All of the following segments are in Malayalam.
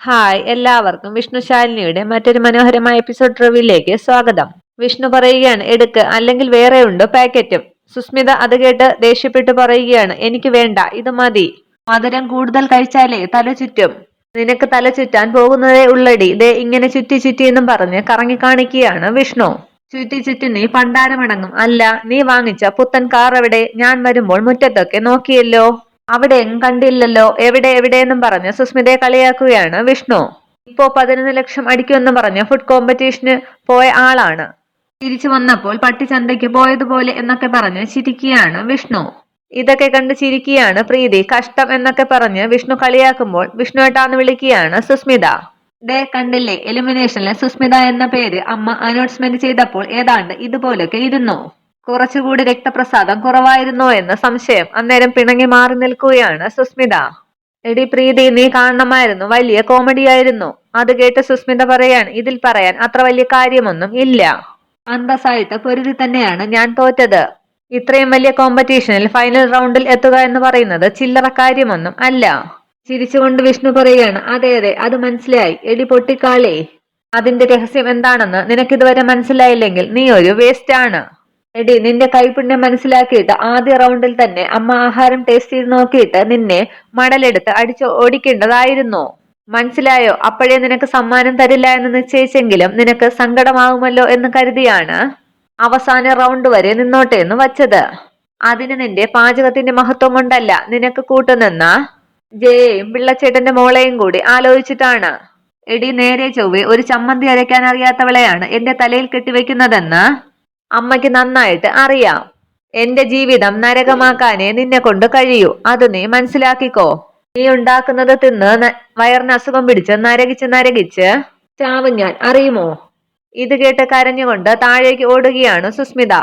ഹായ് എല്ലാവർക്കും വിഷ്ണുശാലിനിയുടെ മറ്റൊരു മനോഹരമായ എപ്പിസോഡ് റിവ്യൂയിലേക്ക് സ്വാഗതം. വിഷ്ണു പറയുകയാണ്, എടുക്ക്, അല്ലെങ്കിൽ വേറെ ഉണ്ട് പാക്കറ്റും. സുസ്മിത അത് കേട്ട് ദേഷ്യപ്പെട്ട് പറയുകയാണ്, എനിക്ക് വേണ്ട, ഇത് മതി. മധുരം കൂടുതൽ കഴിച്ചാലേ തല ചുറ്റും. നിനക്ക് തല ചുറ്റാൻ പോകുന്നതേ ഉള്ളടി, ദേ ഇങ്ങനെ ചുറ്റി ചുറ്റി എന്നും പറഞ്ഞ് കറങ്ങി കാണിക്കുകയാണ് വിഷ്ണു. ചുറ്റി ചുറ്റി നീ പണ്ടാരമടങ്ങും. അല്ല, നീ വാങ്ങിച്ച പുത്തൻ കാർ എവിടെ? ഞാൻ വരുമ്പോൾ മുറ്റത്തൊക്കെ നോക്കിയല്ലോ, അവിടെ കണ്ടില്ലല്ലോ. എവിടെ എവിടെയെന്നും പറഞ്ഞ് സുസ്മിതയെ കളിയാക്കുകയാണ് വിഷ്ണു. ഇപ്പോ 11 ലക്ഷം അടിക്കുമെന്ന് പറഞ്ഞ് ഫുഡ് കോമ്പറ്റീഷന് പോയ ആളാണ്. തിരിച്ചു വന്നപ്പോൾ പട്ടിച്ചന്തയ്ക്ക് പോയതുപോലെ എന്നൊക്കെ പറഞ്ഞ് ചിരിക്കുകയാണ് വിഷ്ണു. ഇതൊക്കെ കണ്ട് ചിരിക്കുകയാണ് പ്രീതി. കഷ്ടം എന്നൊക്കെ പറഞ്ഞ് വിഷ്ണു കളിയാക്കുമ്പോൾ വിഷ്ണു ഏട്ടാന്ന് വിളിക്കുകയാണ് സുസ്മിത. ഡേ കണ്ടില്ലേ, എലിമിനേഷനിലെ സുസ്മിത എന്ന പേര് അമ്മ അനൗൺസ്മെന്റ് ചെയ്തപ്പോൾ ഏതാണ്ട് ഇതുപോലൊക്കെ ഇരുന്നു. കുറച്ചുകൂടി രക്തപ്രസാദം കുറവായിരുന്നോ എന്ന് സംശയം. അന്നേരം പിണങ്ങി മാറി നിൽക്കുകയാണ് സുസ്മിത. എടി പ്രീതി, നീ കാണണമായിരുന്നു, വലിയ കോമഡിയായിരുന്നു. അത് കേട്ട് സുസ്മിത പറയാണ്, ഇതിൽ പറയാൻ അത്ര വലിയ കാര്യമൊന്നും ഇല്ല. അന്തസ്സായിട്ട് പൊരുതി തന്നെയാണ് ഞാൻ തോറ്റത്. ഇത്രയും വലിയ കോമ്പറ്റീഷനിൽ ഫൈനൽ റൗണ്ടിൽ എത്തുക എന്ന് പറയുന്നത് ചില്ലറ കാര്യമൊന്നും അല്ല. ചിരിച്ചുകൊണ്ട് വിഷ്ണു പറയുകയാണ്, അതെ അതെ, അത് മനസ്സിലായി. എടി പൊട്ടിക്കാളേ, അതിന്റെ രഹസ്യം എന്താണെന്ന് നിനക്കിതുവരെ മനസ്സിലായില്ലെങ്കിൽ നീ ഒരു വേസ്റ്റ് ആണ്. എടി, നിന്റെ കൈപുണ്യം മനസ്സിലാക്കിയിട്ട് ആദ്യ റൗണ്ടിൽ തന്നെ അമ്മ ആഹാരം ടേസ്റ്റ് ചെയ്ത് നോക്കിയിട്ട് നിന്നെ മടലെടുത്ത് അടിച്ച് ഓടിക്കേണ്ടതായിരുന്നു. മനസ്സിലായോ? അപ്പോഴേ നിനക്ക് സമ്മാനം തരില്ല എന്ന് നിശ്ചയിച്ചെങ്കിലും നിനക്ക് സങ്കടമാവുമല്ലോ എന്ന് കരുതിയാണ് അവസാന റൗണ്ട് വരെ നിന്നോട്ടെ എന്ന് വച്ചത്. അതിന് നിന്റെ പാചകത്തിന്റെ മഹത്വം കൊണ്ടല്ല, നിനക്ക് കൂട്ടുനിന്ന ജയയും പിള്ളച്ചേട്ടന്റെ മോളെയും കൂടി ആലോചിച്ചിട്ടാണ്. എടി, നേരെ ചൊവ്വെ ഒരു ചമ്മന്തി അരയ്ക്കാൻ അറിയാത്തവളെയാണ് എന്റെ തലയിൽ കെട്ടിവെക്കുന്നതെന്ന് അമ്മയ്ക്ക് നന്നായിട്ട് അറിയാം. എന്റെ ജീവിതം നരകമാക്കാനേ നിന്നെ കൊണ്ട് കഴിയൂ, അത് നീ മനസ്സിലാക്കിക്കോ. നീ ഉണ്ടാക്കുന്നത് തിന്ന് വയറിന് അസുഖം പിടിച്ച് നരകിച്ച് നരകിച്ച് ചാവും ഞാൻ, അറിയുമോ? ഇത് കേട്ട് കരഞ്ഞുകൊണ്ട് താഴേക്ക് ഓടുകയാണ് സുസ്മിത.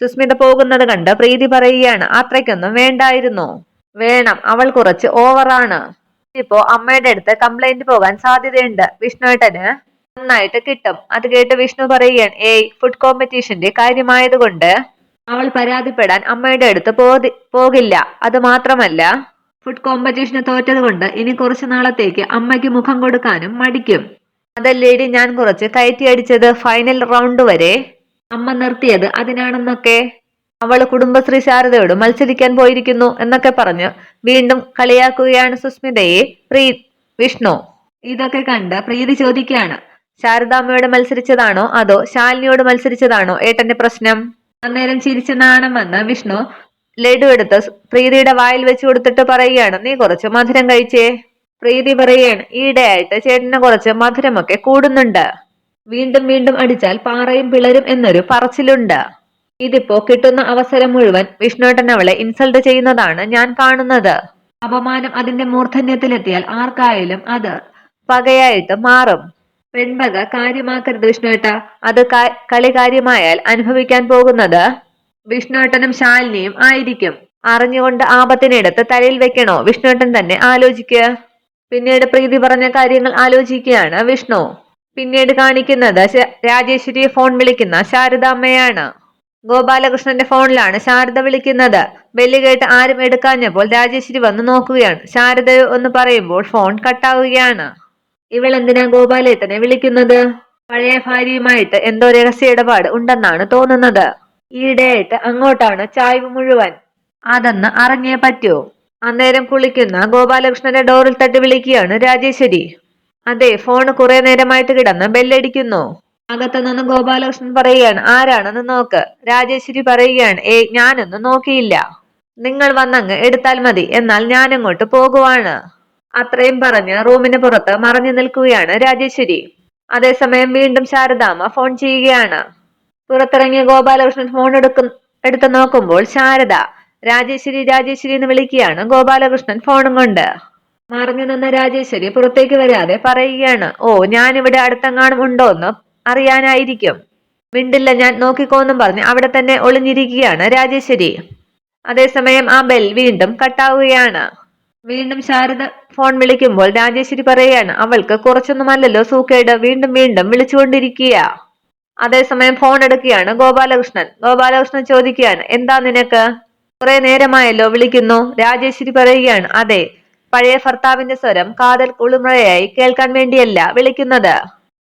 സുസ്മിത പോകുന്നത് കണ്ട് പ്രീതി പറയുകയാണ്, അത്രയ്ക്കൊന്നും വേണ്ടായിരുന്നു. വേണം, അവൾ കുറച്ച് ഓവറാണ്. ഇപ്പോ അമ്മയുടെ അടുത്ത് കംപ്ലൈന്റ് പോകാൻ സാധ്യതയുണ്ട്. വിഷ്ണുവേട്ടന് നന്നായിട്ട് കിട്ടും. അത് കേട്ട് വിഷ്ണു പറയുകയാണ്, ഏയ്, ഫുഡ് കോമ്പറ്റീഷന്റെ കാര്യമായതുകൊണ്ട് അവൾ പരാതിപ്പെടാൻ അമ്മയുടെ അടുത്ത് പോകില്ല. അത് മാത്രമല്ല, ഫുഡ് കോമ്പറ്റീഷന് തോറ്റത് കൊണ്ട് ഇനി കുറച്ചു നാളത്തേക്ക് അമ്മയ്ക്ക് മുഖം കൊടുക്കാനും മടിക്കും. അതല്ലേടി ഞാൻ കുറച്ച് കയറ്റി അടിച്ചത്, ഫൈനൽ റൗണ്ട് വരെ അമ്മ നിർത്തിയത് അതിനാണെന്നൊക്കെ. അവള് കുടുംബശ്രീ ശാരദയോട് മത്സരിക്കാൻ പോയിരിക്കുന്നു എന്നൊക്കെ പറഞ്ഞ് വീണ്ടും കളിയാക്കുകയാണ് സുസ്മിതയെ വിഷ്ണു. ഇതൊക്കെ കണ്ട് പ്രീതി ചോദിക്കുകയാണ്, ശാരദാമ്മയോട് മത്സരിച്ചതാണോ അതോ ശാലിനിയോട് മത്സരിച്ചതാണോ ഏട്ടന്റെ പ്രശ്നം? അന്നേരം ചിരിച്ച് നാണം വന്ന് വിഷ്ണു ലഡു എടുത്ത് പ്രീതിയുടെ വായിൽ വെച്ച് കൊടുത്തിട്ട് പറയുകയാണ്, നീ കുറച്ച് മധുരം കഴിച്ചേ. പ്രീതി പറയുകയാണ്, ഈയിടെയായിട്ട് ചേട്ടന് കുറച്ച് മധുരമൊക്കെ കൂടുന്നുണ്ട്. വീണ്ടും വീണ്ടും അടിച്ചാൽ പാറയും പിളരും എന്നൊരു പറച്ചിലുണ്ട്. ഇതിപ്പോ കിട്ടുന്ന അവസരം മുഴുവൻ വിഷ്ണുവേട്ടൻ അവളെ ഇൻസൾട്ട് ചെയ്യുന്നതാണ് ഞാൻ കാണുന്നത്. അപമാനം അതിന്റെ മൂർധന്യത്തിലെത്തിയാൽ ആർക്കായാലും അത് പകയായിട്ട് മാറും. പെൺപക കാര്യമാക്കരുത് വിഷ്ണുവേട്ട. അത് കളി കാര്യമായാൽ അനുഭവിക്കാൻ പോകുന്നത് വിഷ്ണുവേട്ടനും ശാലിനിയും ആയിരിക്കും. അറിഞ്ഞുകൊണ്ട് ആപത്തിനെടുത്ത് തലയിൽ വെക്കണോ? വിഷ്ണുവേട്ടൻ തന്നെ ആലോചിക്കുക. പിന്നീട് പ്രീതി പറഞ്ഞ കാര്യങ്ങൾ ആലോചിക്കുകയാണ് വിഷ്ണു. പിന്നീട് കാണിക്കുന്നത് രാജേശ്വരിയെ ഫോൺ വിളിക്കുന്ന ശാരദാമ്മയാണ്. ഗോപാലകൃഷ്ണന്റെ ഫോണിലാണ് ശാരദ വിളിക്കുന്നത്. ബെല്ല് കേട്ട് ആരും എടുക്കാഞ്ഞപ്പോൾ രാജേശ്വരി വന്ന് നോക്കുകയാണ്. ശാരദയോ എന്ന് പറയുമ്പോൾ ഫോൺ കട്ടാവുകയാണ്. ഇവളെന്തിനാ ഗോപാലേട്ടനെ വിളിക്കുന്നത്? പഴയ ഭാര്യയുമായിട്ട് എന്തോ രഹസ്യ ഇടപാട് ഉണ്ടെന്നാണ് തോന്നുന്നത്. ഈയിടെയായിട്ട് അങ്ങോട്ടാണ് ചായ്വ് മുഴുവൻ. അതെന്ന് അറിഞ്ഞേ പറ്റൂ. അന്നേരം കുളിക്കുന്ന ഗോപാലകൃഷ്ണന്റെ ഡോറിൽ തട്ടി വിളിക്കുകയാണ് രാജേശ്വരി. അതെ, ഫോണ് കുറെ നേരമായിട്ട് കിടന്ന് ബെല്ലടിക്കുന്നു. അകത്ത് നിന്ന് ഗോപാലകൃഷ്ണൻ പറയുകയാണ്, ആരാണെന്ന് നോക്ക്. രാജേശ്വരി പറയുകയാണ്, ഏയ്, ഞാനൊന്നും നോക്കിയില്ല. നിങ്ങൾ വന്നങ്ങ് എടുത്താൽ മതി, എന്നാൽ ഞാനങ്ങോട്ട് പോകുവാണ്. അത്രയും പറഞ്ഞ് റൂമിന് പുറത്ത് മറഞ്ഞു നിൽക്കുകയാണ് രാജേശ്വരി. അതേസമയം വീണ്ടും ശാരദാമ്മ ഫോൺ ചെയ്യുകയാണ്. പുറത്തിറങ്ങിയ ഗോപാലകൃഷ്ണൻ ഫോൺ എടുത്ത് നോക്കുമ്പോൾ ശാരദ. രാജേശ്വരി രാജേശ്വരി എന്ന് വിളിക്കുകയാണ് ഗോപാലകൃഷ്ണൻ ഫോണും കൊണ്ട്. മറിഞ്ഞു നിന്ന രാജേശ്വരി പുറത്തേക്ക് വരാതെ പറയുകയാണ്, ഓ, ഞാനിവിടെ അടുത്തെങ്ങാനും ഉണ്ടോന്ന് അറിയാനായിരിക്കും. മിണ്ടില്ല, ഞാൻ നോക്കിക്കോന്നും പറഞ്ഞ് അവിടെ തന്നെ ഒളിഞ്ഞിരിക്കുകയാണ് രാജേശ്വരി. അതേസമയം ആ ബെൽ വീണ്ടും കട്ടാവുകയാണ്. വീണ്ടും ശാരദ ഫോൺ വിളിക്കുമ്പോൾ രാജേശ്വരി പറയുകയാണ്, അവൾക്ക് കുറച്ചൊന്നുമല്ലല്ലോ സൂക്കേട്, വീണ്ടും വീണ്ടും വിളിച്ചുകൊണ്ടിരിക്കുക. അതേസമയം ഫോൺ എടുക്കുകയാണ് ഗോപാലകൃഷ്ണൻ. ഗോപാലകൃഷ്ണൻ ചോദിക്കുകയാണ്, എന്താ നിനക്ക്? കുറെ നേരമായല്ലോ വിളിക്കുന്നു. രാജേശ്വരി പറയുകയാണ്, അതെ, പഴയ ഭർത്താവിന്റെ സ്വരം കാതൽ കുളിമുറയായി കേൾക്കാൻ വേണ്ടിയല്ല വിളിക്കുന്നത്.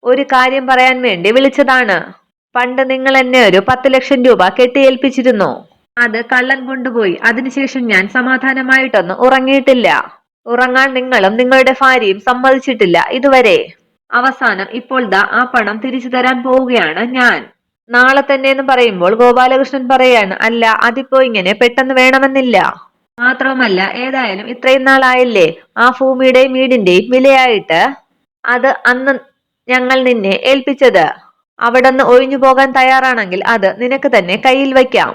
ഒരു കാര്യം പറയാൻ വേണ്ടി വിളിച്ചതാണ്. പണ്ട് നിങ്ങൾ എന്നെ ഒരു 10 ലക്ഷം രൂപ കെട്ടിയേൽപ്പിച്ചിരുന്നു. അത് കള്ളൻ കൊണ്ടുപോയി. അതിനുശേഷം ഞാൻ സമാധാനമായിട്ടൊന്നും ഉറങ്ങിയിട്ടില്ല. ഉറങ്ങാൻ നിങ്ങളും നിങ്ങളുടെ ഭാര്യയും സമ്മതിച്ചിട്ടില്ല ഇതുവരെ. അവസാനം ഇപ്പോൾ ദാ ആ പണം തിരിച്ചു തരാൻ പോവുകയാണ് ഞാൻ. നാളെ തന്നെ എന്ന് പറയുമ്പോൾ ഗോപാലകൃഷ്ണൻ പറയാണ്, അല്ല അതിപ്പോ ഇങ്ങനെ പെട്ടെന്ന് വേണമെന്നില്ല. മാത്രവുമല്ല ഏതായാലും ഇത്രയും നാളായില്ലേ ആ ഭൂമിയുടെയും വീടിന്റെയും വിലയായിട്ട്. അത് അന്ന് ഞങ്ങൾ നിന്നെ ഏൽപ്പിച്ചത്. അവിടുന്ന് ഒഴിഞ്ഞു പോകാൻ തയ്യാറാണെങ്കിൽ അത് നിനക്ക് തന്നെ കയ്യിൽ വയ്ക്കാം.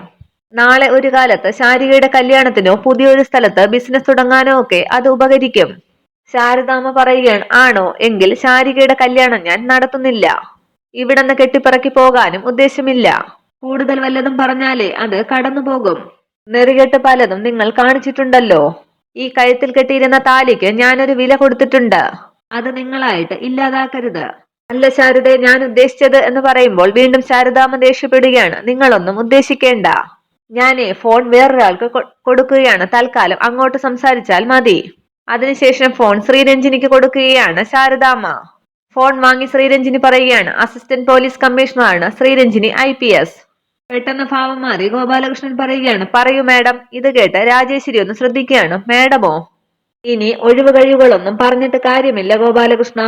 നാളെ ഒരു കാലത്ത് ശാരികയുടെ കല്യാണത്തിനോ പുതിയൊരു സ്ഥലത്ത് ബിസിനസ് തുടങ്ങാനോ ഒക്കെ അത് ഉപകരിക്കും. ശാരദാമ്മ പറയുകയാണ്, ആണോ? എങ്കിൽ ശാരികയുടെ കല്യാണം ഞാൻ നടത്തുന്നില്ല. ഇവിടുന്ന് കെട്ടിപ്പിറക്കി പോകാനും ഉദ്ദേശമില്ല. കൂടുതൽ വല്ലതും പറഞ്ഞാലേ അത് കടന്നു പോകും. നെറികെട്ട് പലതും നിങ്ങൾ കാണിച്ചിട്ടുണ്ടല്ലോ. ഈ കഴുത്തിൽ കെട്ടിയിരുന്ന താലിക്ക് ഞാനൊരു വില കൊടുത്തിട്ടുണ്ട്. അത് നിങ്ങളായിട്ട് ഇല്ലാതാക്കരുത്. അല്ല ശാരദയെ ഞാൻ ഉദ്ദേശിച്ചത് എന്ന് പറയുമ്പോൾ വീണ്ടും ശാരദാമ്മ ദേഷ്യപ്പെടുകയാണ്. നിങ്ങളൊന്നും ഉദ്ദേശിക്കേണ്ട. ഞാനേ ഫോൺ വേറൊരാൾക്ക് കൊടുക്കുകയാണ്. തൽക്കാലം അങ്ങോട്ട് സംസാരിച്ചാൽ മതി. അതിനുശേഷം ഫോൺ ശ്രീരഞ്ജിനിക്ക് കൊടുക്കുകയാണ് ശാരദാമ്മ. ഫോൺ വാങ്ങി ശ്രീരഞ്ജിനി പറയുകയാണ്, അസിസ്റ്റന്റ് പോലീസ് കമ്മീഷണറാണ് ശ്രീരഞ്ജിനി IPS. പെട്ടെന്ന് ഭാവം മാറി ഗോപാലകൃഷ്ണൻ പറയുകയാണ്, പറയൂ മാഡം. ഇത് കേട്ട് രാജേശ്വരി ഒന്ന് ശ്രദ്ധിക്കുകയാണ്. മാഡമോ? ഇനി ഒഴിവ് കഴിവുകളൊന്നും പറഞ്ഞിട്ട് കാര്യമില്ല ഗോപാലകൃഷ്ണ.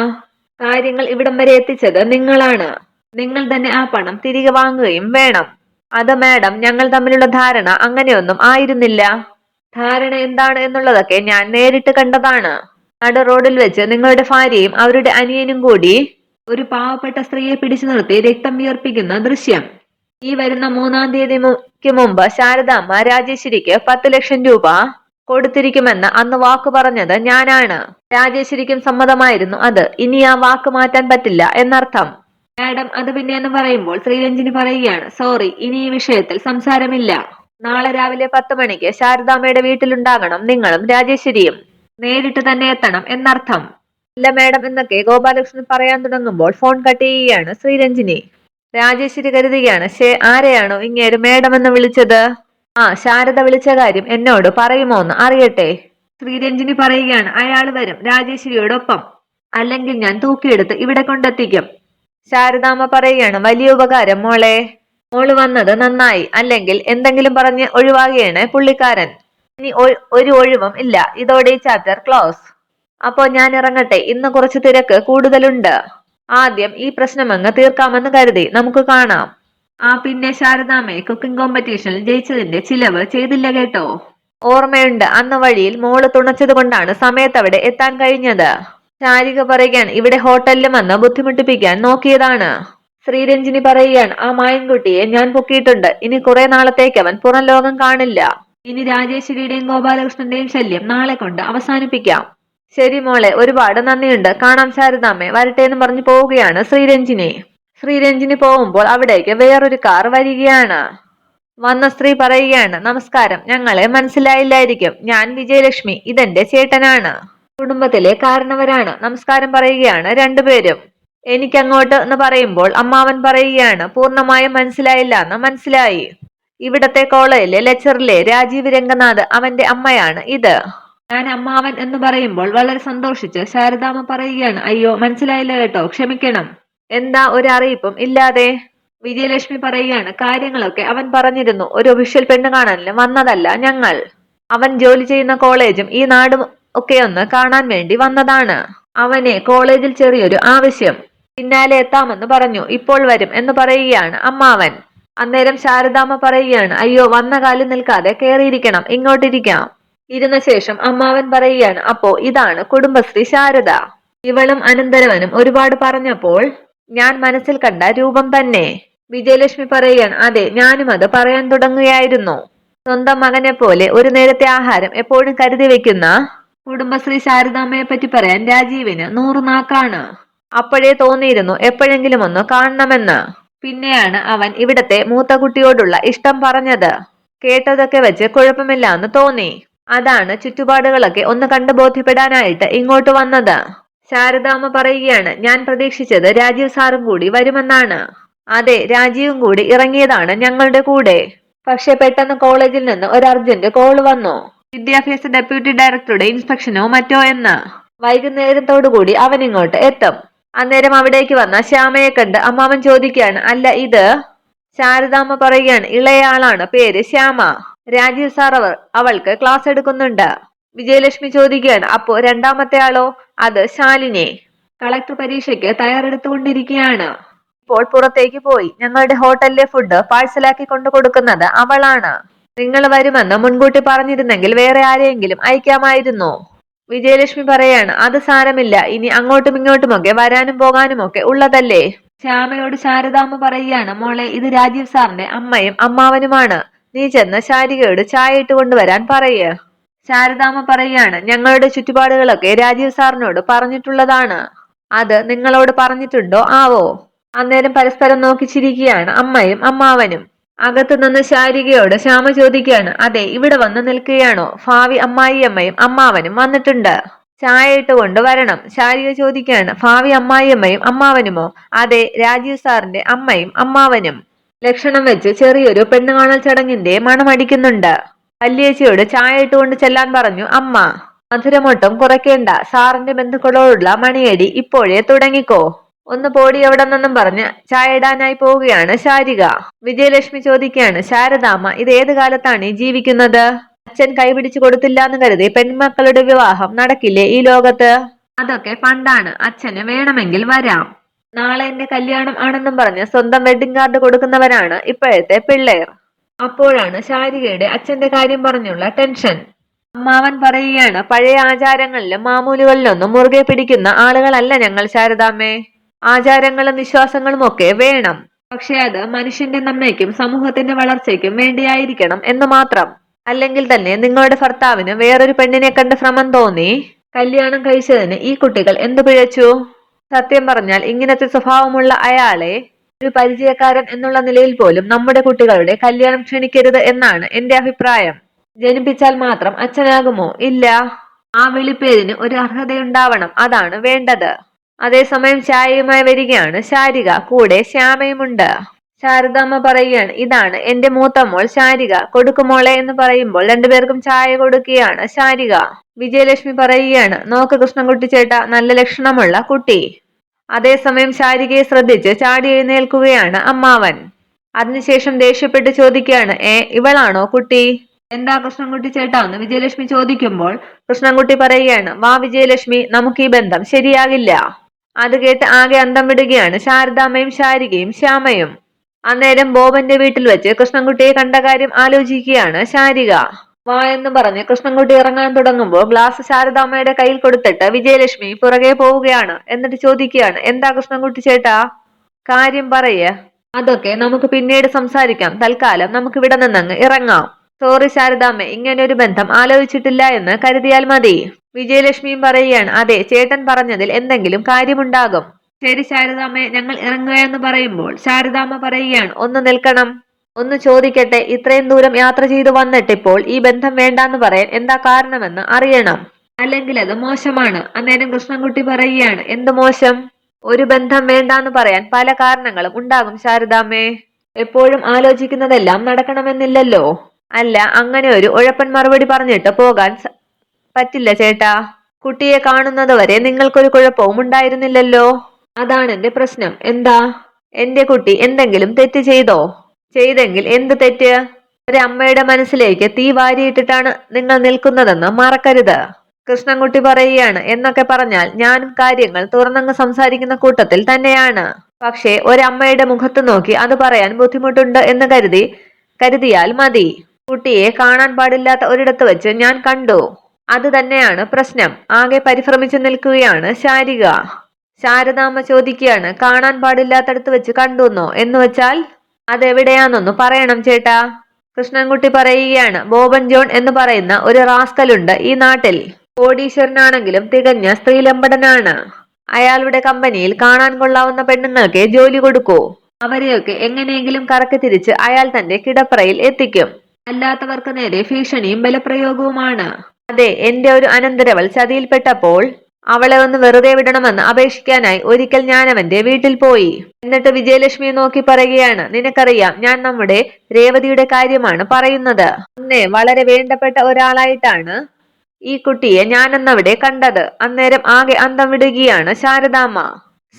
കാര്യങ്ങൾ ഇവിടം വരെ എത്തിച്ചത് നിങ്ങളാണ്. നിങ്ങൾ തന്നെ ആ പണം തിരികെ വാങ്ങുകയും വേണം. അത് മാഡം, ഞങ്ങൾ തമ്മിലുള്ള ധാരണ അങ്ങനെയൊന്നും ആയിരുന്നില്ല. ധാരണ എന്താണ് എന്നുള്ളതൊക്കെ ഞാൻ നേരിട്ട് കണ്ടതാണ്. നട റോഡിൽ വെച്ച് നിങ്ങളുടെ ഭാര്യയും അവരുടെ അനിയനും കൂടി ഒരു പാവപ്പെട്ട സ്ത്രീയെ പിടിച്ചു നിർത്തി രക്തം വിയർപ്പിക്കുന്ന ദൃശ്യം. ഈ വരുന്ന 3-ാം തീയതിക്ക് മുമ്പ് ശാരദാമ്മ രാജേശ്വരിക്ക് 10 ലക്ഷം രൂപ കൊടുത്തിരിക്കുമെന്ന് അന്ന് വാക്ക് പറഞ്ഞത് ഞാനാണ്. രാജേശ്വരിക്കും സമ്മതമായിരുന്നു അത്. ഇനി ആ വാക്ക് മാറ്റാൻ പറ്റില്ല എന്നർത്ഥം. മാഡം അത് പിന്നെ എന്ന് പറയുമ്പോൾ ശ്രീരഞ്ജിനി പറയുകയാണ്, സോറി, ഇനി ഈ വിഷയത്തിൽ സംസാരമില്ല. നാളെ രാവിലെ 10 മണിക്ക് ശാരദാമ്മയുടെ വീട്ടിലുണ്ടാകണം നിങ്ങളും രാജേശ്വരിയും. നേരിട്ട് തന്നെ എത്തണം എന്നർത്ഥം. ഇല്ല മാഡം എന്നൊക്കെ ഗോപാലകൃഷ്ണൻ പറയാൻ തുടങ്ങുമ്പോൾ ഫോൺ കട്ട് ചെയ്യുകയാണ് ശ്രീരഞ്ജിനി. രാജേശ്വരി കരുതുകയാണ്, ആരെയാണോ ഇങ്ങേര് മാഡം എന്ന് വിളിച്ചത്? ആ, ശാരദ വിളിച്ച കാര്യം എന്നോട് പറയുമോന്ന് അറിയട്ടെ. ശ്രീരഞ്ജിനി പറയുകയാണ്, അയാൾ വരും രാജേശ്വരിയോടൊപ്പം. അല്ലെങ്കിൽ ഞാൻ തൂക്കിയെടുത്ത് ഇവിടെ കൊണ്ടെത്തിക്കും. ശാരദാമ്മ പറയുകയാണ്, വലിയ ഉപകാരം മോളെ. മോള് വന്നത് നന്നായി. അല്ലെങ്കിൽ എന്തെങ്കിലും പറഞ്ഞ് ഒഴിവാകുകയാണ് പുള്ളിക്കാരൻ. ഇനി ഒരു ഒഴിവും ഇല്ല. ഇതോടെ ഈ ചാപ്റ്റർ ക്ലോസ്. അപ്പോ ഞാൻ ഇറങ്ങട്ടെ. ഇന്ന് കുറച്ച് തിരക്ക് കൂടുതലുണ്ട്. ആദ്യം ഈ പ്രശ്നമങ്ങ് തീർക്കാമെന്ന് കരുതി. നമുക്ക് കാണാം. ആ പിന്നെ ശാരദാമ്മയെ കുക്കിംഗ് കോമ്പറ്റീഷനിൽ ജയിച്ചതിന്റെ ചിലവ് ചെയ്തില്ല കേട്ടോ. ഓർമ്മയുണ്ട്. അന്ന് വഴിയിൽ മോള് തുണച്ചത് കൊണ്ടാണ് സമയത്തവിടെ എത്താൻ കഴിഞ്ഞത്. ശാരിക പറയുകയാണ്, ഇവിടെ ഹോട്ടലിലും വന്ന് ബുദ്ധിമുട്ടിപ്പിക്കാൻ നോക്കിയതാണ്. ശ്രീരഞ്ജിനി പറയുകയാണ്, ആ മായൻകുട്ടിയെ ഞാൻ പൊക്കിയിട്ടുണ്ട്. ഇനി കുറെ നാളത്തേക്ക് അവൻ പുറം ലോകം കാണില്ല. ഇനി രാജേശ്വരിയുടെയും ഗോപാലകൃഷ്ണന്റെയും ശല്യം നാളെ കൊണ്ട് അവസാനിപ്പിക്കാം. ശരി മോളെ, ഒരുപാട് നന്ദിയുണ്ട്. കാണാം ശാരദാമ്മേ, വരട്ടെ എന്ന് പറഞ്ഞു പോവുകയാണ് ശ്രീരഞ്ജിനി. ശ്രീരഞ്ജിനി പോകുമ്പോൾ അവിടേക്ക് വേറൊരു കാർ വരികയാണ്. വന്ന സ്ത്രീ പറയുകയാണ്, നമസ്കാരം. ഞങ്ങളെ മനസ്സിലായില്ലായിരിക്കും. ഞാൻ വിജയലക്ഷ്മി. ഇതെന്റെ ചേട്ടനാണ്. കുടുംബത്തിലെ കാരണവരാണ്. നമസ്കാരം പറയുകയാണ് രണ്ടുപേരും. എനിക്കങ്ങോട്ട് എന്ന് പറയുമ്പോൾ അമ്മാവൻ പറയുകയാണ്, പൂർണ്ണമായും മനസ്സിലായില്ല എന്ന് മനസ്സിലായി. ഇവിടത്തെ കോളേജിലെ ലെക്ചറിലെ രാജീവ് രംഗനാഥ്, അവന്റെ അമ്മയാണ് ഇത്. ഞാൻ അമ്മാവൻ എന്ന് പറയുമ്പോൾ വളരെ സന്തോഷിച്ച് ശാരദാമ്മ പറയുകയാണ്, അയ്യോ മനസ്സിലായില്ല കേട്ടോ, ക്ഷമിക്കണം. എന്താ ഒരു അറിയിപ്പും ഇല്ലാതെ? വിജയലക്ഷ്മി പറയുകയാണ്, കാര്യങ്ങളൊക്കെ അവൻ പറഞ്ഞിരുന്നു. ഒരു ഒഫീഷ്യൽ പെണ്ണ് കാണാനും വന്നതല്ല ഞങ്ങൾ. അവൻ ജോലി ചെയ്യുന്ന കോളേജും ഈ നാടും ഒക്കെ ഒന്ന് കാണാൻ വേണ്ടി വന്നതാണ്. അവനെ കോളേജിൽ ചെറിയൊരു ആവശ്യം. പിന്നാലെ എത്താമെന്ന് പറഞ്ഞു. ഇപ്പോൾ വരും എന്ന് പറയുകയാണ് അമ്മാവൻ. അന്നേരം ശാരദാമ്മ പറയുകയാണ്, അയ്യോ വന്ന കാലിൽ നിൽക്കാതെ കയറിയിരിക്കണം, ഇങ്ങോട്ടിരിക്കാം. ഇരുന്ന ശേഷം അമ്മാവൻ പറയുകയാണ്, അപ്പോ ഇതാണ് കുടുംബശ്രീ ശാരദ. ഇവളും അനന്തരവനും ഒരുപാട് പറഞ്ഞപ്പോൾ ഞാൻ മനസ്സിൽ കണ്ട രൂപം തന്നെ. വിജയലക്ഷ്മി പറയുകയാണ്, അതെ, ഞാനും അത് പറയാൻ തുടങ്ങുകയായിരുന്നു. സ്വന്തം മകനെ പോലെ ഒരു നേരത്തെ ആഹാരം എപ്പോഴും കരുതി വെക്കുന്ന കുടുംബശ്രീ ശാരദാമ്മയെ പറ്റി പറയാൻ രാജീവിന് 100 നാക്കാണ്. അപ്പോഴേ തോന്നിയിരുന്നു എപ്പോഴെങ്കിലും ഒന്ന് കാണണമെന്ന്. പിന്നെയാണ് അവൻ ഇവിടത്തെ മൂത്ത കുട്ടിയോടുള്ള ഇഷ്ടം പറഞ്ഞത്. കേട്ടതൊക്കെ വെച്ച് കുഴപ്പമില്ല എന്ന് തോന്നി. അതാണ് ചുറ്റുപാടുകളൊക്കെ ഒന്ന് കണ്ടു ബോധ്യപ്പെടാനായിട്ട് ഇങ്ങോട്ട് വന്നത്. ശാരദാമ്മ പറയുകയാണ്, ഞാൻ പ്രതീക്ഷിച്ചത് രാജീവ് സാറും കൂടി വരുമെന്നാണ്. അതെ, രാജീവും കൂടി ഇറങ്ങിയതാണ് ഞങ്ങളുടെ കൂടെ. പക്ഷെ പെട്ടെന്ന് കോളേജിൽ നിന്ന് ഒരു അർജന്റ് കോള് വന്നു. വിദ്യാഭ്യാസ ഡെപ്യൂട്ടി ഡയറക്ടറുടെ ഇൻസ്പെക്ഷനോ മറ്റോ എന്ന്. വൈകുന്നേരത്തോടുകൂടി അവൻ ഇങ്ങോട്ട് എത്തും. അന്നേരം അവിടേക്ക് വന്ന ശ്യാമയെ കണ്ട് അമ്മാവൻ ചോദിക്കുകയാണ്, അല്ല ഇത്? ശാരദാമ്മ പറയുകയാണ്, ഇളയാളാണ്, പേര് ശ്യാമ. രാജീവ് സാർ അവൾക്ക് ക്ലാസ് എടുക്കുന്നുണ്ട്. വിജയലക്ഷ്മി ചോദിക്കുകയാണ്, അപ്പോ രണ്ടാമത്തെ ആളോ? അത് ശാലിനി. കളക്ടർ പരീക്ഷയ്ക്ക് തയ്യാറെടുത്തുകൊണ്ടിരിക്കുകയാണ്. ഇപ്പോൾ പുറത്തേക്ക് പോയി. ഞങ്ങളുടെ ഹോട്ടലിലെ ഫുഡ് പാഴ്സലാക്കി കൊണ്ടു കൊടുക്കുന്നത് അവളാണ്. നിങ്ങൾ വരുമെന്ന് മുൻകൂട്ടി പറഞ്ഞിരുന്നെങ്കിൽ വേറെ ആരെയെങ്കിലും അയക്കാമായിരുന്നു. വിജയലക്ഷ്മി പറയാണ്, അത് സാരമില്ല, ഇനി അങ്ങോട്ടും ഇങ്ങോട്ടുമൊക്കെ വരാനും പോകാനുമൊക്കെ ഉള്ളതല്ലേ. ശ്യാമയോട് ശാരദാമ്മ പറയുകയാണ്, മോളെ, ഇത് രാജീവ് സാറിന്റെ അമ്മയും അമ്മാവനുമാണ്. നീ ചെന്ന് ശാരികയോട് ചായ ഇട്ട് കൊണ്ടുവരാൻ പറയ്. ശാരദാമ്മ പറയുകയാണ്, ഞങ്ങളുടെ ചുറ്റുപാടുകളൊക്കെ രാജീവ് സാറിനോട് പറഞ്ഞിട്ടുള്ളതാണ്. അത് നിങ്ങളോട് പറഞ്ഞിട്ടുണ്ടോ ആവോ? അന്നേരം പരസ്പരം നോക്കി ചിരിക്കുകയാണ് അമ്മയും അമ്മാവനും. അകത്തു നിന്ന് ശാരികയോട് ശ്യാമ ചോദിക്കുകയാണ്, അതെ, ഇവിടെ വന്ന് നിൽക്കുകയാണോ? ഭാവി അമ്മായിയമ്മയും അമ്മാവനും വന്നിട്ടുണ്ട്. ചായ ഇട്ട് കൊണ്ടുവരണം. ശാരിക ചോദിക്കുകയാണ്, ഭാവി അമ്മായിയമ്മയും അമ്മാവനുമോ? അതെ, രാജീവ് സാറിന്റെ അമ്മയും അമ്മാവനും. ലക്ഷണം വെച്ച് ചെറിയൊരു പെണ്ണുകാണൽ ചടങ്ങിന്റെ മണമടിക്കുന്നുണ്ട്. വല്യേച്ചിയോട് ചായ ഇട്ടുകൊണ്ട് ചെല്ലാൻ പറഞ്ഞു അമ്മ. മധുരമൊട്ടും കുറയ്ക്കേണ്ട. സാറിന്റെ ബന്ധുക്കളോടുള്ള മണിയടി ഇപ്പോഴേ തുടങ്ങിക്കോ. ഒന്ന് പോടി എവിടെ നിന്നും പറഞ്ഞ് ചായ ഇടാനായി പോവുകയാണ് ശാരിക. വിജയലക്ഷ്മി ചോദിക്കുകയാണ്, ശാരദാമ്മ, ഇത് ഏത് കാലത്താണ് ഈ ജീവിക്കുന്നത്? അച്ഛൻ കൈപിടിച്ചു കൊടുത്തില്ല എന്ന് കരുതി പെൺമക്കളുടെ വിവാഹം നടക്കില്ലേ ഈ ലോകത്ത്? അതൊക്കെ പണ്ടാണ്. അച്ഛന് വേണമെങ്കിൽ വരാം. നാളെ എന്റെ കല്യാണം ആണെന്നും പറഞ്ഞ് സ്വന്തം വെഡിങ് കാർഡ് കൊടുക്കുന്നവരാണ് ഇപ്പോഴത്തെ പിള്ളേർ. അപ്പോഴാണ് ശാരികയുടെ അച്ഛന്റെ കാര്യം പറഞ്ഞുള്ള ടെൻഷൻ. അമ്മാവൻ പറയുകയാണ്, പഴയ ആചാരങ്ങളിലും മാമൂലുകളിലൊന്നും മുറുകെ പിടിക്കുന്ന ആളുകളല്ല ഞങ്ങൾ ശാരദാമ്മേ. ആചാരങ്ങളും വിശ്വാസങ്ങളും ഒക്കെ വേണം, പക്ഷെ അത് മനുഷ്യന്റെ നന്മയ്ക്കും സമൂഹത്തിന്റെ വളർച്ചയ്ക്കും വേണ്ടിയായിരിക്കണം എന്ന് മാത്രം. അല്ലെങ്കിൽ തന്നെ നിങ്ങളുടെ ഭർത്താവിന് വേറൊരു പെണ്ണിനെ കണ്ട് ഭ്രമം തോന്നി കല്യാണം കഴിച്ചതിന് ഈ കുട്ടികൾ എന്തു പിഴച്ചു? സത്യം പറഞ്ഞാൽ ഇങ്ങനത്തെ സ്വഭാവമുള്ള അയാളെ ഒരു പരിചയക്കാരൻ എന്നുള്ള നിലയിൽ പോലും നമ്മുടെ കുട്ടികളുടെ കല്യാണം ക്ഷണിക്കരുത് എന്നാണ് എന്റെ അഭിപ്രായം. ജനിപ്പിച്ചാൽ മാത്രം അച്ഛനാകുമോ? ഇല്ല. ആ വിളിപ്പേരിന് ഒരു അർഹതയുണ്ടാവണം, അതാണ് വേണ്ടത്. അതേസമയം ചായയുമായി വരികയാണ് ശാരിക. കൂടെ ശ്യാമയുമുണ്ട്. ശാരദാമ്മ പറയുകയാണ്, ഇതാണ് എന്റെ മൂത്തമോൾ ശാരിക. കൊടുക്കുമോളെ എന്ന് പറയുമ്പോൾ രണ്ടുപേർക്കും ചായ കൊടുക്കുകയാണ് ശാരിക. വിജയലക്ഷ്മി പറയുകയാണ്, നോക്ക് കൃഷ്ണൻകുട്ടി ചേട്ടാ, നല്ല ലക്ഷണമുള്ള കുട്ടി. അതേസമയം ശാരികയെ ശ്രദ്ധിച്ച് ചാടി എഴുന്നേൽക്കുകയാണ് അമ്മാവൻ. അതിനുശേഷം ദേഷ്യപ്പെട്ട് ചോദിക്കുകയാണ്, ഇവളാണോ കുട്ടി? എന്താ കൃഷ്ണൻകുട്ടി ചേട്ടാ എന്ന് വിജയലക്ഷ്മി ചോദിക്കുമ്പോൾ കൃഷ്ണൻകുട്ടി പറയുകയാണ്, വാ വിജയലക്ഷ്മി, നമുക്ക് ഈ ബന്ധം ശരിയാകില്ല. അത് കേട്ട് ആകെ അന്തം വിടുകയാണ് ശാരദാമ്മയും ശാരികയും ശ്യാമയും. അന്നേരം ബോബന്റെ വീട്ടിൽ വെച്ച് കൃഷ്ണൻകുട്ടിയെ കണ്ട കാര്യം ആലോചിക്കുകയാണ് ശാരിക. വാ എന്ന് പറഞ്ഞ് കൃഷ്ണൻകുട്ടി ഇറങ്ങാൻ തുടങ്ങുമ്പോൾ ഗ്ലാസ് ശാരദാമ്മയുടെ കയ്യിൽ കൊടുത്തിട്ട് വിജയലക്ഷ്മി പുറകെ പോവുകയാണ്. എന്നിട്ട് ചോദിക്കുകയാണ്, എന്താ കൃഷ്ണൻകുട്ടി ചേട്ടാ, കാര്യം പറയ്. അതൊക്കെ നമുക്ക് പിന്നീട് സംസാരിക്കാം, തൽക്കാലം നമുക്ക് ഇവിടെ നിന്നങ്ങ് ഇറങ്ങാം. സോറി ശാരദാമ്മ, ഇങ്ങനെ ഒരു ബന്ധം ആലോചിച്ചിട്ടില്ല എന്ന് കരുതിയാൽ മതി. വിജയലക്ഷ്മിയും പറയുകയാണ്, അതെ, ചേട്ടൻ പറഞ്ഞതിൽ എന്തെങ്കിലും കാര്യമുണ്ടാകും. ശരി ശാരദാമ്മ, ഞങ്ങൾ ഇറങ്ങുകയെന്ന് പറയുമ്പോൾ ശാരദാമ്മ പറയുകയാണ്, ഒന്ന് നിൽക്കണം, ഒന്ന് ചോദിക്കട്ടെ. ഇത്രയും ദൂരം യാത്ര ചെയ്തു വന്നിട്ടിപ്പോൾ ഈ ബന്ധം വേണ്ടാന്ന് പറയാൻ എന്താ കാരണമെന്ന് അറിയണം, അല്ലെങ്കിൽ അത് മോശമാണ്. അന്നേരം കൃഷ്ണൻകുട്ടി പറയുകയാണ്, എന്ത് മോശം? ഒരു ബന്ധം വേണ്ടാന്ന് പറയാൻ പല കാരണങ്ങളും ഉണ്ടാകും ശാരദാമ്മേ. എപ്പോഴും ആലോചിക്കുന്നതെല്ലാം നടക്കണമെന്നില്ലല്ലോ. അല്ല, അങ്ങനെ ഒരു ഉഴപ്പൻ മറുപടി പറഞ്ഞിട്ട് പോകാൻ പറ്റില്ല ചേട്ടാ. കുട്ടിയെ കാണുന്നത് വരെ നിങ്ങൾക്കൊരു കുഴപ്പവും ഉണ്ടായിരുന്നില്ലല്ലോ. അതാണ് എന്റെ പ്രശ്നം. എന്താ? എന്റെ കുട്ടി എന്തെങ്കിലും തെറ്റ് ചെയ്തോ? ചെയ്തെങ്കിൽ എന്ത് തെറ്റ്? ഒരമ്മയുടെ മനസ്സിലേക്ക് തീ വാരിയിട്ടിട്ടാണ് നിങ്ങൾ നിൽക്കുന്നതെന്ന് മറക്കരുത്. കൃഷ്ണൻകുട്ടി പറയുകയാണ്, എന്നൊക്കെ പറഞ്ഞാൽ ഞാനും കാര്യങ്ങൾ തുറന്നങ്ങ് സംസാരിക്കുന്ന കൂട്ടത്തിൽ തന്നെയാണ്. പക്ഷേ ഒരമ്മയുടെ മുഖത്ത് നോക്കി അത് പറയാൻ ബുദ്ധിമുട്ടുണ്ട് എന്ന് കരുതിയാൽ മതി. കുട്ടിയെ കാണാൻ പാടില്ലാത്ത ഒരിടത്ത് വെച്ച് ഞാൻ കണ്ടു. അത് തന്നെയാണ് പ്രശ്നം. ആകെ പരിഭ്രമിച്ചു നിൽക്കുകയാണ് ശാരിക. ശാരദാമ്മ ചോദിക്കുകയാണ്, കാണാൻ പാടില്ലാത്തടത്ത് വെച്ച് കണ്ടുവന്നോ? എന്ന് വെച്ചാൽ അതെവിടെയാന്നൊന്നു പറയണം ചേട്ടാ. കൃഷ്ണൻകുട്ടി പറയുകയാണ്, ബോബൻ ജോൺ എന്ന് പറയുന്ന ഒരു റാസ്കലുണ്ട് ഈ നാട്ടിൽ. കോടീശ്വരനാണെങ്കിലും തികഞ്ഞ സ്ത്രീലമ്പടനാണ്. അയാളുടെ കമ്പനിയിൽ കാണാൻ കൊള്ളാവുന്ന പെണ്ണുങ്ങൾക്ക് ജോലി കൊടുക്കൂ. അവരെയൊക്കെ എങ്ങനെയെങ്കിലും കറക്കി തിരിച്ച് അയാൾ തന്റെ കിടപ്പറയിൽ എത്തിക്കും. അല്ലാത്തവർക്ക് നേരെ ഭീഷണിയും ബലപ്രയോഗവുമാണ്. അതെ, എന്റെ ഒരു അനന്തരവൾ ചതിയിൽപ്പെട്ടപ്പോൾ അവളെ ഒന്ന് വെറുതെ വിടണമെന്ന് അപേക്ഷിക്കാനായി ഒരിക്കൽ ഞാൻ അവന്റെ വീട്ടിൽ പോയി. എന്നിട്ട് വിജയലക്ഷ്മിയെ നോക്കി പറയുകയാണ്, നിനക്കറിയാം, ഞാൻ നമ്മുടെ രേവതിയുടെ കാര്യമാണ് പറയുന്നത്. അന്നേ വളരെ വേണ്ടപ്പെട്ട ഒരാളായിട്ടാണ് ഈ കുട്ടിയെ ഞാനന്നവിടെ കണ്ടത്. അന്നേരം ആകെ അന്തം വിടുകയാണ് ശാരദാമ്മ.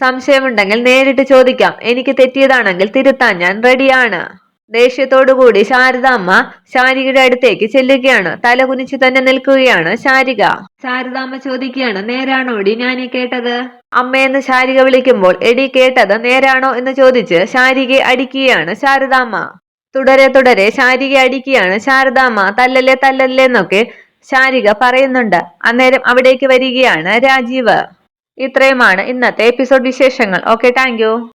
സംശയമുണ്ടെങ്കിൽ നേരിട്ട് ചോദിക്കാം, എനിക്ക് തെറ്റിയതാണെങ്കിൽ തിരുത്താൻ ഞാൻ റെഡിയാണ്. ദേഷ്യത്തോടുകൂടി ശാരദാമ്മ ശാരികയുടെ അടുത്തേക്ക് ചെല്ലുകയാണ്. തല കുനിച്ചു തന്നെ നിൽക്കുകയാണ് ശാരിക. ശാരദാമ്മ ചോദിക്കുകയാണ്, നേരാണോടി ഞാനീ കേട്ടത്? അമ്മയെന്ന് ശാരിക വിളിക്കുമ്പോൾ എടി കേട്ടത് നേരാണോ എന്ന് ചോദിച്ച് ശാരികയെ അടിക്കുകയാണ് ശാരദാമ്മ. തുടരെ തുടരെ ശാരികയെ അടിക്കുകയാണ് ശാരദാമ്മ. തല്ലല്ലേ തല്ലല്ലേ എന്നൊക്കെ ശാരിക പറയുന്നുണ്ട്. അന്നേരം അവിടേക്ക് വരികയാണ് രാജീവ്. ഇത്രയുമാണ് ഇന്നത്തെ എപ്പിസോഡ് വിശേഷങ്ങൾ. Okay, thank you.